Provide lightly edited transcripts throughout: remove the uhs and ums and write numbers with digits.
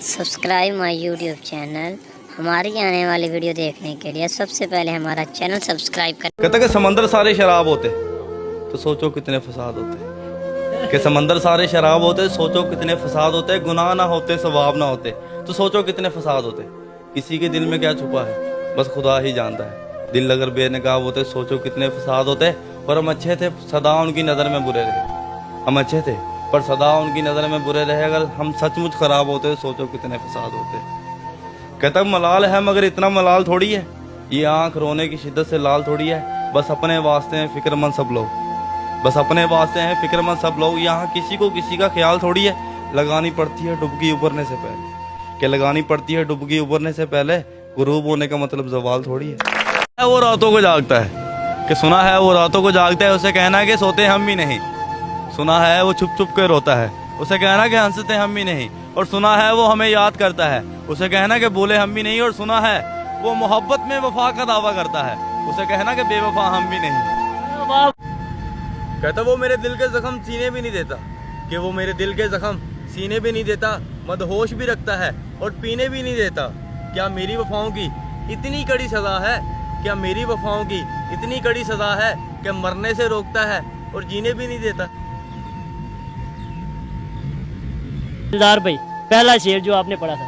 Subscribe my YouTube channel. हमारी आने वाली वीडियो देखने के लिए सबसे पहले हमारा चैनल सब्सक्राइब करें। कहता कि समंदर सारे शराब होते तो सोचो कितने फसाद होते। कि समंदर सारे शराब होते सोचो कितने फसाद होते। गुनाह ना होते सवाब ना होते तो सोचो कितने फसाद होते। किसी के दिल में क्या छुपा है बस खुदा ही जानता है। दिल अगर बेनकाब होते सोचो कितने फसाद होते। और हम अच्छे थे सदा उनकी नज़र में बुरे रहे। हम अच्छे थे पर सदा उनकी नज़र में बुरे रहे। अगर हम सचमुच खराब होते सोचो कितने फसाद होते। कहता मलाल है मगर इतना मलाल थोड़ी है। ये आंख रोने की शिद्दत से लाल थोड़ी है। बस अपने वास्ते हैं फिक्रमंद सब लोग। बस अपने वास्ते हैं फिक्रमंद सब लोग। यहाँ किसी को किसी का ख्याल थोड़ी है। लगानी पड़ती है डुबकी उभरने से पहले। क्या लगानी पड़ती है डुबकी उभरने से पहले। गुरूब होने का मतलब जवाल थोड़ी है। वो रातों को जागता है कि सुना है वो रातों को जागता है। उसे कहना कि सोते हम भी नहीं। सुना है वो छुप छुप के रोता है। उसे कहना कि हंसते हम भी नहीं। और सुना है वो हमें याद करता है। उसे कहना कि बोले हम भी नहीं। और सुना है वो मोहब्बत में वफा का दावा करता है। उसे कहना कि बेवफा हम भी नहीं। कहता वो मेरे दिल के जख्म सीने भी नहीं देता। कि वो मेरे दिल के जख्म सीने भी नहीं देता। मदहोश भी रखता है और पीने भी नहीं देता। क्या मेरी वफाओं की इतनी कड़ी सजा है। क्या मेरी वफाओं की इतनी कड़ी सजा है कि मरने से रोकता है और जीने भी नहीं देता। दिलदार भाई पहला शेर जो आपने पढ़ा था।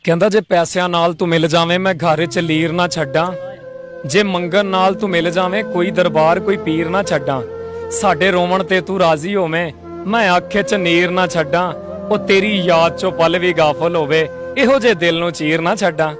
ਕਹਿੰਦਾ ਜੇ ਪੈਸਿਆਂ ਨਾਲ ਤੂੰ ਮਿਲ ਜਾਵੇਂ ਮੈਂ ਘਰ 'ਚ ਲੀਰ ਨਾ ਛੱਡਾਂ। ਜੇ ਮੰਗਣ ਨਾਲ ਤੂੰ ਮਿਲ ਜਾਵੇਂ ਕੋਈ ਦਰਬਾਰ ਕੋਈ ਪੀਰ ਨਾ ਛੱਡਾਂ। ਸਾਡੇ ਰੋਵਣ ਤੇ ਤੂੰ ਰਾਜ਼ੀ ਹੋਵੇਂ ਮੈਂ ਅੱਖੇ 'ਚ ਨੀਰ ਨਾ ਛੱਡਾਂ। ਉਹ ਤੇਰੀ ਯਾਦ 'ਚੋਂ ਪਲ ਵੀ ਗਾਫਲ ਹੋਵੇ ਇਹੋ ਜੇ ਦਿਲ ਨੂੰ ਚੀਰ ਨਾ ਛੱਡਾਂ।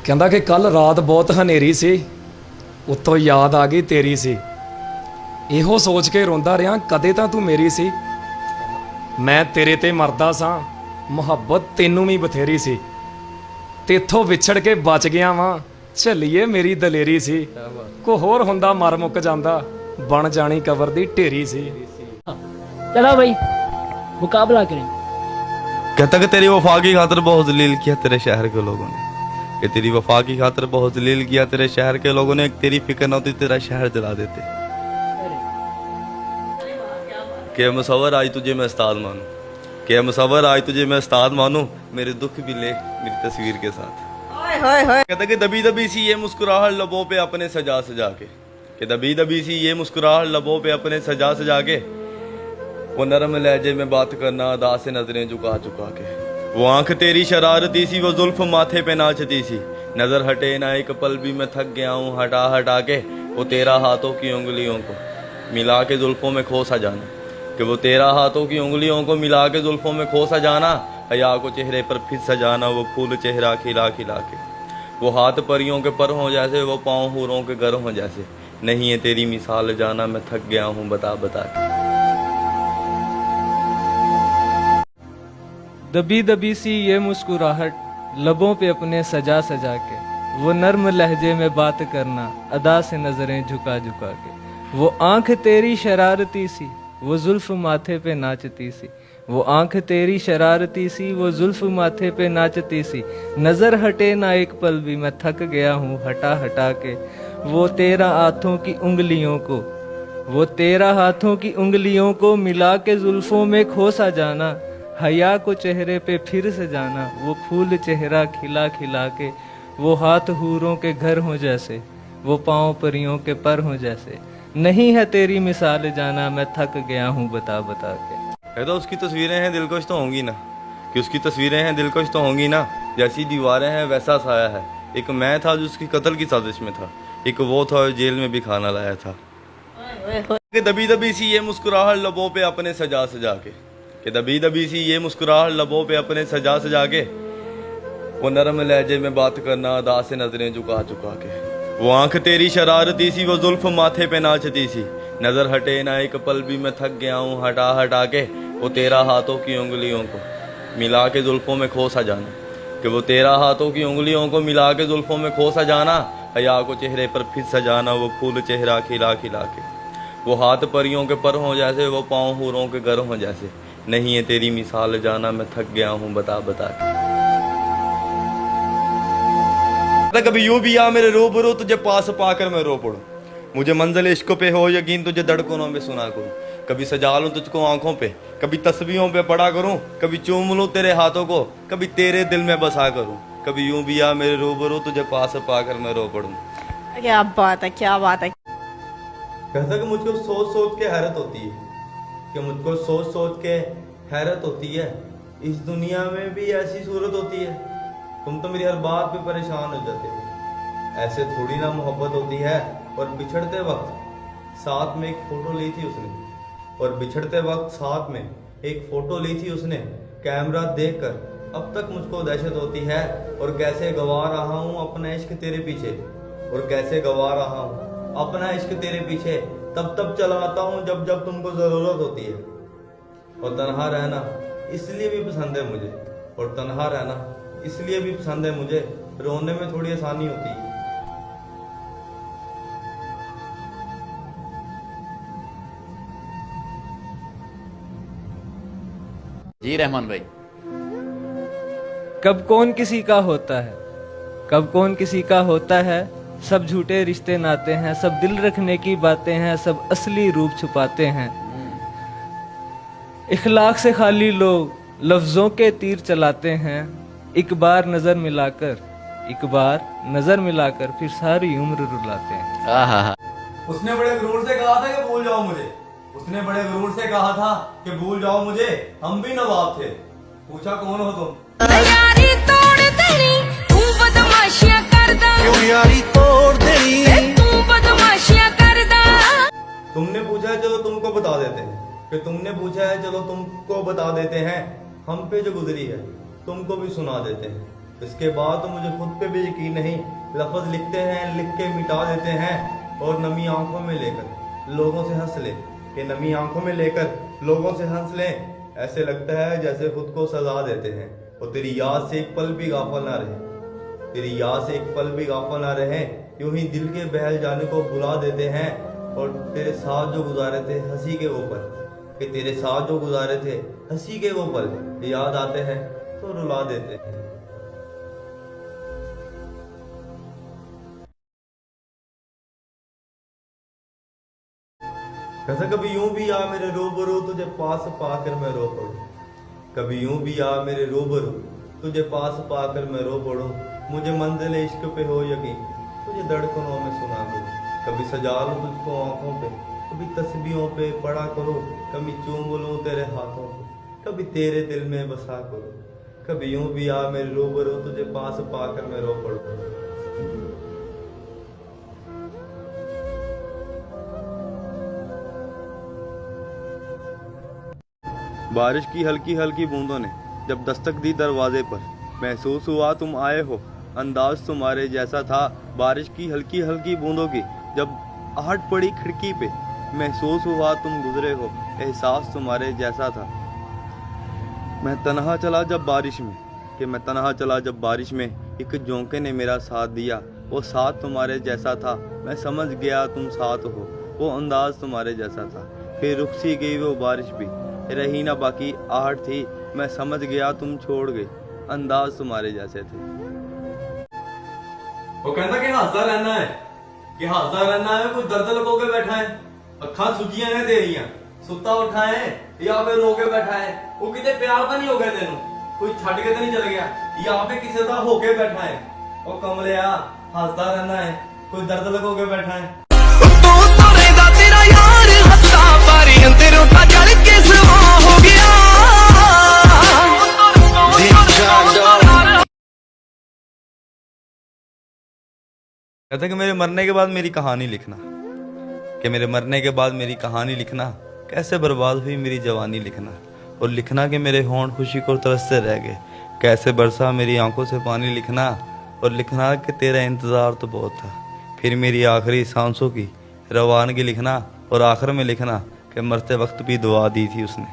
ਕਹਿੰਦਾ ਕਿ ਕੱਲ ਰਾਤ ਬਹੁਤ ਹਨੇਰੀ ਸੀ ਉੱਤੋਂ ਯਾਦ ਆ ਗਈ ਤੇਰੀ ਸੀ। ਇਹੋ ਸੋਚ ਕੇ ਰੋਂਦਾ ਰਿਹਾ ਕਦੇ ਤਾਂ ਤੂੰ ਮੇਰੀ ਸੀ। ਮੈਂ ਤੇਰੇ ਤੇ ਮਰਦਾ ਸਾਂ ਮੁਹੱਬਤ ਤੈਨੂੰ ਵੀ ਬਥੇਰੀ ਸੀ। ਤੇਥੋਂ ਵਿਛੜ ਕੇ ਬਚ ਗਿਆ ਵਾਂ ਝੱਲੀਏ ਮੇਰੀ ਦਲੇਰੀ ਸੀ। ਕੋ ਹੋਰ ਹੁੰਦਾ ਮਰ ਮੁੱਕ ਜਾਂਦਾ ਬਣ ਜਾਣੀ ਕਬਰ ਦੀ ਢੇਰੀ ਸੀ। चला भाई मुकाबला करें। कहता कि तेरी वफा की खातिर बहुत जलील किया तेरे शहर के लोगों ने। कि तेरी वफा की खातिर बहुत जलील किया तेरे शहर के लोगों ने। तेरी फिक्र न होती तेरा शहर जला देते। कि मुसव्वर आज तुझे मैं उस्ताद मानूं। कि मुसव्वर आज तुझे मैं उस्ताद मानूं। मेरे दुख भी ले मेरी तस्वीर के साथ। कहता कि दबी दबी सी ये मुस्कुराहट लबों पे अपने सजा सजा के। कि दबी दबी सी ये मुस्कुराहट लबों पे अपने सजा सजा के। वो नरम लहजे में बात करना अदा से नजरें झुका झुका के। वो आंख तेरी शरारती सी वो जुल्फ माथे पे नाचती सी। नजर हटे ना एक पल भी मैं थक गया हूँ हटा हटा के। वो तेरा हाथों की उंगलियों को मिला के जुल्फों में खो सा जाना। कि वो तेरा हाथों की उंगलियों को मिला के जुल्फों में खो सा जाना। हया को चेहरे पर फिर सजाना वो फूल चेहरा खिला खिला के। वो हाथ परियों के पर हों जैसे वो पाँव हूरों के घर हों जैसे। नहीं है तेरी मिसाल जाना मैं थक गया हूँ बता बता के। दबी दबी सी ये मुस्कुराहट लबों पे अपने सजा सजा के। वो नर्म लहजे में बात करना अदा से नजरें झुका झुका के। वो आंख तेरी शरारती सी वो जुल्फ माथे पे नाचती सी। वो आंख तेरी शरारती सी वो जुल्फ माथे पे नाचती सी। नजर हटे ना एक पल भी मैं थक गया हूँ हटा हटा के। वो तेरा हाथों की उंगलियों को वो तेरा हाथों की उंगलियों को मिला के जुल्फों में खो सा जाना। हया को चेहरे पे फिर से जाना वो फूल चेहरा खिला खिला के। वो हाथ हूरों के घर हों जैसे वो पाँव परियों के पर हों जैसे। नहीं है तेरी मिसाल जाना मैं थक गया हूँ बता बता के। तो उसकी तस्वीरें हैं दिलकश तो होंगी ना। कि उसकी तस्वीरें हैं दिलकश तो होंगी ना। जैसी दीवारें हैं वैसा साया है। एक मैं था जो उसकी कत्ल की साजिश में था। एक वो था जो जेल में भी खाना लाया था। कि दबी दबी सी ये मुस्कुराहट लबों पे अपने सजा सजा के। कि दबी दबी सी ये मुस्कुराहट लबों पे अपने सजा सजा के। वो नरम लहजे में बात करना अदा से नजरें झुका झुका के। वो आंख तेरी शरारती सी वो जुल्फ माथे पे नाचती सी। नजर हटे ना एक पल भी मैं थक गया हूँ हटा हटा के। वो तेरा हाथों की उंगलियों को मिला के जुल्फों में खो सा जाना। कि वो तेरा हाथों की उंगलियों को मिला के जुल्फों में खो सा जाना। हया को चेहरे पर फिर सजाना वो फूल चेहरा खिला खिला के। वो हाथ परियों के पर हों जैसे वो पाँव हूरों के घर हों जैसे। नहीं है तेरी मिसाल जाना मैं थक गया हूँ बता बता के। कभी यूं भी आ मेरे रूबरू तुझे पास पाकर मैं रो पड़ूं। मुझे मंजिल इश्क पे हो यकीन तुझे धड़कनों में सुना करूं। कभी सजा लूं तुझको आंखों पे, कभी तस्वीरों पे पड़ा करूं, कभी चूम लूं तेरे हाथों को, कभी तेरे दिल में बसा करूं, कभी यूं भी आ मेरे रूबरू तुझे पास पाकर मैं रो पड़ूं। क्या बात है, क्या बात है। कहता कि मुझको सोच सोच के हैरत होती है, कि मुझको सोच सोच के हैरत होती है, इस दुनिया में भी ऐसी सूरत होती है। तुम तो मेरी हर बात पे परेशान हो जाते हो। ऐसे थोड़ी ना मोहब्बत होती है। और बिछड़ते वक्त साथ में एक फोटो ली थी उसने, और बिछड़ते वक्त साथ में एक फोटो ली थी उसने। कैमरा देखकर अब तक मुझको दहशत होती है। और कैसे गवा रहा हूँ अपना इश्क तेरे पीछे, और कैसे गवा रहा हूँ अपना इश्क तेरे पीछे। तब तब चलाता हूँ जब जब तुमको जरूरत होती है। और तन्हा रहना इसलिए भी पसंद है मुझे, और तन्हा रहना इसलिए भी पसंद है मुझे, रोने में थोड़ी आसानी होती है। जी रहमान भाई। कब कौन किसी का होता है, कब कौन किसी का होता है। सब झूठे रिश्ते नाते हैं, सब दिल रखने की बातें हैं, सब असली रूप छुपाते हैं। इखलाक से खाली लोग लफ्जों के तीर चलाते हैं। एक बार नजर मिलाकर, एक बार नजर मिलाकर फिर सारी उम्र रुलाते हैं। आहा। उसने बड़े गुरूर से कहा था कि भूल जाओ मुझे, उसने बड़े गुरूर से कहा था कि भूल जाओ मुझे, हम भी नवाब थे। पूछा कौन हो तुम? यारी तोड़ देनी तू बदमाशियां करदा, क्यों यारी तोड़ देनी तू बदमाशियां करदा। तुमने पूछा है चलो तुमको बता देते हैं, कि तुमने पूछा है चलो तुमको बता देते हैं। हम पे जो गुजरी है तुमको भी सुना देते हैं। इसके बाद तो मुझे खुद पे भी यकीन नहीं। लफ्ज लिखते हैं, लिख के मिटा देते हैं, और नमी आंखों में लेकर लोगों से हंस ले, कि नमी आंखों में लेकर लोगों से हंस लें। ऐसे लगता है जैसे खुद को सजा देते हैं। और तेरी याद से एक पल भी गाफिल ना रहे, तेरी याद से एक पल भी गाफिल ना रहे। यूं ही दिल के बहल जाने को बुला देते हैं। और तेरे साथ जो गुजारे थे हंसी के वो पल, कि तेरे साथ जो गुजारे थे हंसी के वो पल याद आते हैं तो रुला देते हैं। कहता कभी यूं भी आ मेरे रूबरू तुझे पास पाकर मैं रो पड़ूं, कभी यूं भी आ मेरे रूबरू तुझे पास पाकर मैं रो पड़ूं। मुझे मंजिल इश्क पे हो यकीन तुझे धड़कनों में सुना दूं। कभी सजा लूं तुझको आंखों पे, कभी तस्वीरों पे पड़ा करो, कभी चूम लूं तेरे हाथों को, कभी तेरे दिल में बसा करो। कभी यूं भी आ मेरे रूबरू तुझे पास पाकर मैं रो पड़ूं। बारिश की हल्की हल्की बूंदों ने जब दस्तक दी दरवाजे पर, महसूस हुआ तुम आए हो, अंदाज तुम्हारे जैसा था। बारिश की हल्की हल्की बूंदों की जब आहट पड़ी खिड़की पे, महसूस हुआ तुम गुजरे हो, एहसास तुम्हारे जैसा था। मैं तन्हा चला जब बारिश में, कि मैं तन्हा चला जब बारिश में, एक झोंके ने मेरा साथ दिया, वो साथ तुम्हारे जैसा था। मैं समझ गया तुम साथ हो, वो अंदाज तुम्हारे जैसा था। फिर रुक सी गई वो बारिश भी, रही ना बाकी आहट थी। मैं समझ गया तुम छोड़ गए, अंदाज तुम्हारे जैसे थे। वो कहता कि हंसता रहना है, कि हंसता रहना है। कोई दर्द लगो के बैठा है, अखा सुजियां ने तेरियां, सुता उठा है या फिर रो के बैठा है। वो कितने प्यार तो नहीं हो गया तेनू, कोई छड़ के तो नहीं चल गया, या फिर किसी का होके बैठा है। वो कमलिया हंसता रहना है, कोई दर्द लगो के बैठा है। कहते कि मेरे मरने के बाद मेरी कहानी लिखना, कि मेरे मरने के बाद मेरी कहानी लिखना, कैसे बर्बाद हुई मेरी जवानी लिखना। और लिखना कि मेरे होंठ खुशी को तरसते रह गए, कैसे बरसा मेरी आंखों से पानी लिखना। और लिखना कि तेरा इंतज़ार तो बहुत था, फिर मेरी आखिरी सांसों की रवानगी लिखना। और आखिर में लिखना कि मरते वक्त भी दुआ दी थी उसने,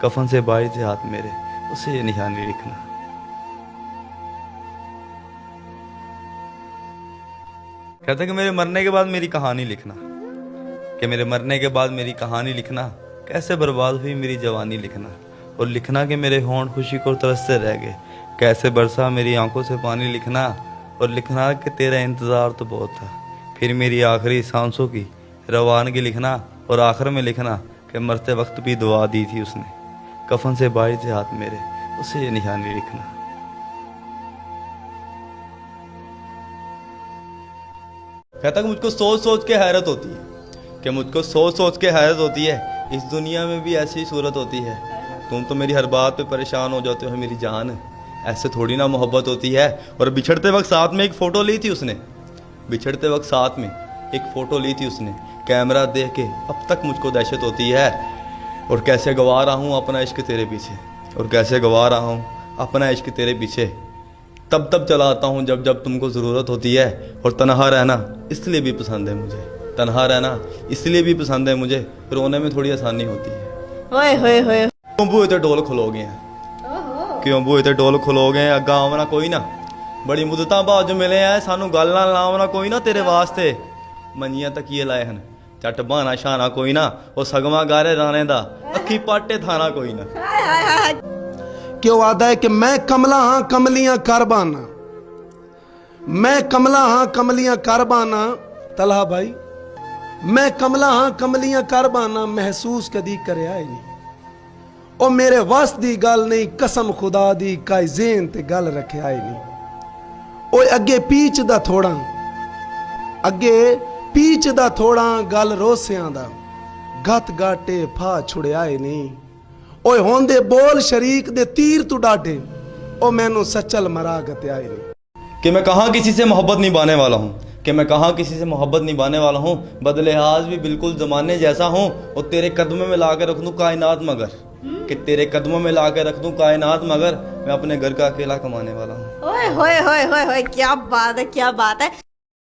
कफन से बाई थे हाथ मेरे, उसे ये निशानी लिखना। कहते कि मेरे मरने के बाद मेरी कहानी लिखना, कि मेरे मरने के बाद मेरी कहानी लिखना, कैसे बर्बाद हुई मेरी जवानी लिखना। और लिखना कि मेरे होंठ खुशी को तरसते रह गए, कैसे बरसा मेरी आंखों से पानी लिखना। और लिखना कि तेरा इंतज़ार तो बहुत था, फिर मेरी आखिरी सांसों की रवानगी लिखना। और आखिर में लिखना कि मरते वक्त भी दुआ दी थी उसने, कफन से बाई थे हाथ मेरे, उसे ये निशानी लिखना। कहता कि मुझको सोच सोच के हैरत होती है, कि मुझको सोच सोच के हैरत होती है, इस दुनिया में भी ऐसी सूरत होती है। तुम तो मेरी हर बात पे परेशान हो जाते हो मेरी जान, ऐसे थोड़ी ना मोहब्बत होती है। और बिछड़ते वक्त साथ में एक फ़ोटो ली थी उसने, बिछड़ते वक्त साथ में एक फ़ोटो ली थी उसने। कैमरा देख के अब तक मुझको दहशत होती है, और कैसे गवा रहा हूँ अपना इश्क तेरे पीछे, और कैसे गवा रहा हूँ अपना इश्क तेरे पीछे। तब तब चलाता हूँ जब जब तुमको ज़रूरत होती है। और तन्हा रहना इसलिए भी पसंद है मुझे, तन्हा रहना इसलिए भी पसंद है मुझे, रोने में थोड़ी आसानी होती है। ओए होए होए क्यों बूहे ते ढोल खलो गए हैं, क्यों बूहे ते ढोल खलो गए अग्गा आवना कोई ना, बड़ी मुद्दतां बाद मिले हैं सानू गल ना लावना कोई ना, तेरे वास्ते मंजियां तकिए लाए हैं, झट बहाना शाना कोई ना, वो सगवा गारे राणे दा अखी पाटे थाना कोई ना। क्यों आदा है कि मैं कमला हाँ कमलियां कर बाना, मैं कमला हाँ कमलियां कर बाना। तलहा भाई मैं कमला हाँ कमलियां कर बाना, महसूस कदी करे आए नहीं। ओ मेरे वस दी गल नहीं, कसम खुदा दी काई ज़ेन ते गल रखे आए नहीं। ओ अगे पीच दा थोड़ा, अगे पीच दा थोड़ा गल रोसियां दा, गत गाटे फा छुड़े आए नहीं। ओए होंदे बोल शरीक दे तीर तू डाटे, ओ मैनू सचल मरा गते आए नहीं। कि मैं कहाँ किसी से मोहब्बत निभाने वाला हूँ, कि मैं कहाँ किसी से मोहब्बत निभाने वाला हूँ, बदलिहाज भी बिल्कुल ज़माने जैसा हूँ। और तेरे कदमों में ला के रख दूँ कायनात मगर, कि तेरे कदमों में ला के रख दूँ कायनात मगर, मैं अपने घर का अकेला कमाने वाला हूँ। ओए होए होए होए होए, क्या बात है, क्या बात है।